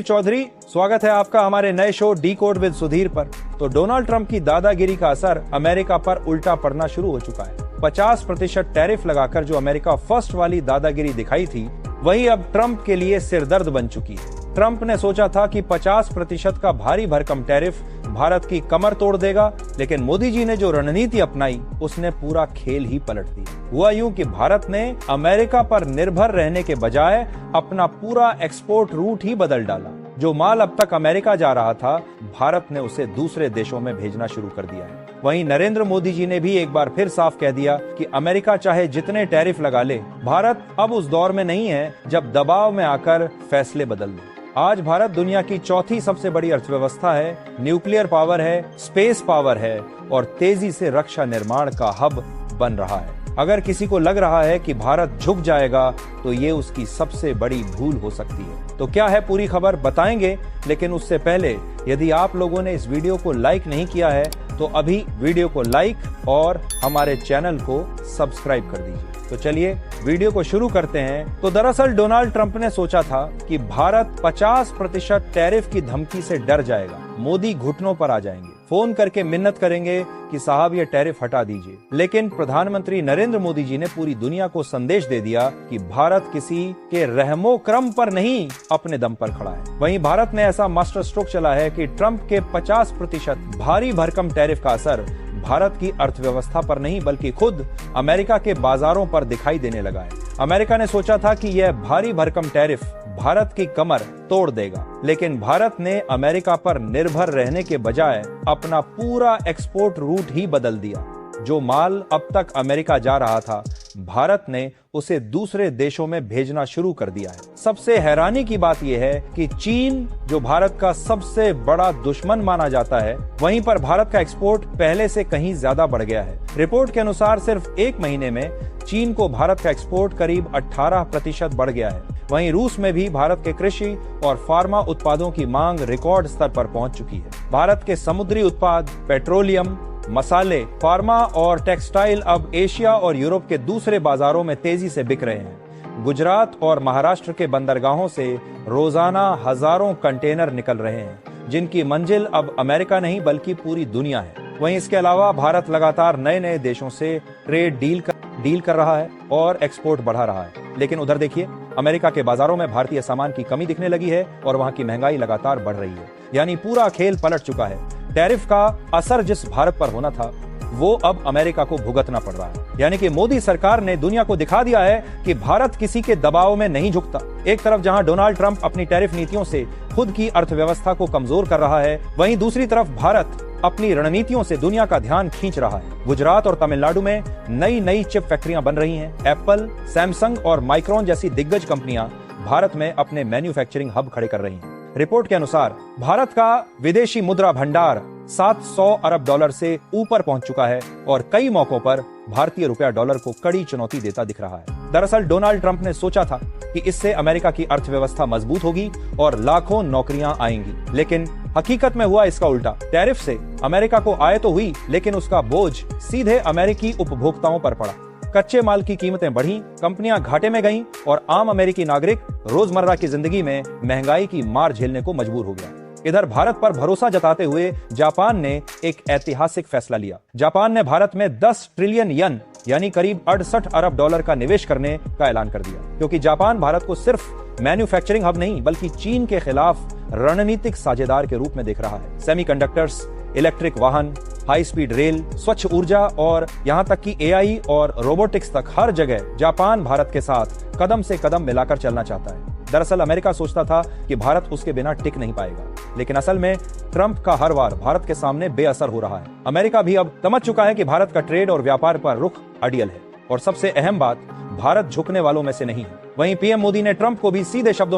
चौधरी, स्वागत है आपका हमारे नए show D code with Sudhir पर। तो डोनाल्ड ट्रंप की दादागिरी का असर अमेरिका पर उल्टा पड़ना शुरू हो चुका है। 50% टैरिफ लगाकर जो अमेरिका फर्स्ट वाली दादागिरी दिखाई थी, वही अब ट्रंप के लिए सिरदर्द बन चुकी है। ट्रंप ने सोचा था कि 50% का भारी भरकम टैरिफ भारत की कमर तोड़ देगा, लेकिन मोदी जी ने जो रणनीति अपनाई उसने पूरा खेल ही पलट दिया। हुआ यूं कि भारत ने अमेरिका पर निर्भर रहने के बजाय अपना पूरा एक्सपोर्ट रूट ही बदल डाला। जो माल अब तक अमेरिका जा रहा था, भारत ने उसे दूसरे देशों में भेजना शुरू कर दिया है। वहीं नरेंद्र मोदी जी ने भी एक बार फिर साफ कह दिया कि अमेरिका चाहे जितने टैरिफ लगा ले, भारत अब उस दौर में नहीं है जब दबाव में आकर फैसले बदल ले। आज भारत दुनिया की चौथी सबसे बड़ी अर्थव्यवस्था है, न्यूक्लियर पावर है, स्पेस पावर है और तेजी से रक्षा निर्माण का हब बन रहा है। अगर किसी को लग रहा है कि भारत झुक जाएगा, तो ये उसकी सबसे बड़ी भूल हो सकती है। तो क्या है पूरी खबर बताएंगे, लेकिन उससे पहले यदि आप लोगों ने इस वीडियो को लाइक नहीं किया है तो अभी वीडियो को लाइक और हमारे चैनल को सब्सक्राइब कर दीजिए। तो चलिए वीडियो को शुरू करते हैं। तो दरअसल डोनाल्ड ट्रंप ने सोचा था कि भारत 50% टैरिफ की धमकी से डर जाएगा, मोदी घुटनों पर आ जाएंगे, फोन करके मिन्नत करेंगे कि साहब ये टैरिफ हटा दीजिए। लेकिन प्रधानमंत्री नरेंद्र मोदी जी ने पूरी दुनिया को संदेश दे दिया कि भारत किसी के रहमो क्रम पर नहीं, अपने दम पर खड़ा है। वहीं भारत ने ऐसा मास्टर स्ट्रोक चला है कि ट्रंप के 50% भारी भरकम टैरिफ का असर भारत की अर्थव्यवस्था पर नहीं, बल्कि खुद अमेरिका के बाजारों पर दिखाई देने लगा है। अमेरिका ने सोचा था कि यह भारी भरकम टैरिफ भारत की कमर तोड़ देगा, लेकिन भारत ने अमेरिका पर निर्भर रहने के बजाय अपना पूरा एक्सपोर्ट रूट ही बदल दिया। जो माल अब तक अमेरिका जा रहा था, भारत ने उसे दूसरे देशों में भेजना शुरू कर दिया है। सबसे हैरानी की बात यह है कि चीन, जो भारत का सबसे बड़ा दुश्मन माना जाता है, वहीं पर भारत का एक्सपोर्ट पहले से कहीं ज्यादा बढ़ गया है। रिपोर्ट के अनुसार सिर्फ एक महीने में चीन को भारत का एक्सपोर्ट करीब 18% बढ़ गया है। वहीं रूस में भी भारत के कृषि और फार्मा उत्पादों की मांग रिकॉर्ड स्तर पर पहुंच चुकी है। भारत के समुद्री उत्पाद, पेट्रोलियम, मसाले, फार्मा और टेक्सटाइल अब एशिया और यूरोप के दूसरे बाजारों में तेजी से बिक रहे हैं। गुजरात और महाराष्ट्र के बंदरगाहों से रोजाना हजारों कंटेनर निकल रहे हैं, जिनकी मंजिल अब अमेरिका नहीं बल्कि पूरी दुनिया है। वहीं इसके अलावा भारत लगातार नए नए देशों से ट्रेड डील कर रहा है और एक्सपोर्ट बढ़ा रहा है। लेकिन उधर देखिए, अमेरिका के बाजारों में भारतीय सामान की कमी दिखने लगी है और वहां की महंगाई लगातार बढ़ रही है। यानी पूरा खेल पलट चुका है। टैरिफ का असर जिस भारत पर होना था, वो अब अमेरिका को भुगतना पड़ रहा है। यानी कि मोदी सरकार ने दुनिया को दिखा दिया है कि भारत किसी के दबाव में नहीं झुकता। एक तरफ जहां डोनाल्ड ट्रंप अपनी टैरिफ नीतियों से खुद की अर्थव्यवस्था को कमजोर कर रहा है, वहीं दूसरी तरफ भारत अपनी रणनीतियों से दुनिया का ध्यान खींच रहा है। गुजरात और तमिलनाडु में नई नई चिप फैक्ट्रियां बन रही हैं। एप्पल, सैमसंग और माइक्रोन जैसी दिग्गज कंपनियां भारत में अपने मैन्युफैक्चरिंग हब खड़े कर रही हैं। रिपोर्ट के अनुसार भारत का विदेशी मुद्रा भंडार 700 अरब डॉलर से ऊपर पहुंच चुका है और कई मौकों पर भारतीय रुपया डॉलर को कड़ी चुनौती देता दिख रहा है। दरअसल डोनाल्ड ट्रंप ने सोचा था कि इससे अमेरिका की अर्थव्यवस्था मजबूत होगी और लाखों नौकरियां आएंगी, लेकिन हकीकत में हुआ इसका उल्टा। टैरिफ से अमेरिका को आय तो हुई, लेकिन उसका बोझ सीधे अमेरिकी उपभोक्ताओं पर पड़ा। कच्चे माल की कीमतें बढ़ी, कंपनियां घाटे में गईं और आम अमेरिकी नागरिक रोजमर्रा की जिंदगी में महंगाई की मार झेलने को मजबूर हो गया। इधर भारत पर भरोसा जताते हुए जापान ने एक ऐतिहासिक फैसला लिया। जापान ने भारत में 10 ट्रिलियन येन यानी करीब 68 अरब डॉलर का निवेश करने का ऐलान कर दिया, क्योंकि जापान भारत को सिर्फ मैन्युफैक्चरिंग हब नहीं बल्कि चीन के खिलाफ रणनीतिक साझेदार के रूप में देख रहा है। सेमीकंडक्टर्स, इलेक्ट्रिक वाहन, हाई स्पीड रेल, स्वच्छ ऊर्जा और यहाँ तक कि एआई और रोबोटिक्स तक हर जगह जापान भारत के साथ कदम से कदम मिलाकर चलना चाहता है। दरअसल अमेरिका सोचता था कि भारत उसके बिना टिक नहीं पाएगा, लेकिन असल में ट्रंप का हर वार भारत के सामने बेअसर हो रहा है। अमेरिका भी अब समझ चुका है कि भारत का ट्रेड और व्यापार पर रुख अड़ियल है और सबसे अहम बात, भारत झुकने वालों में से नहीं है। वहीं पीएम मोदी ने ट्रंप को भी सीधे शब्दों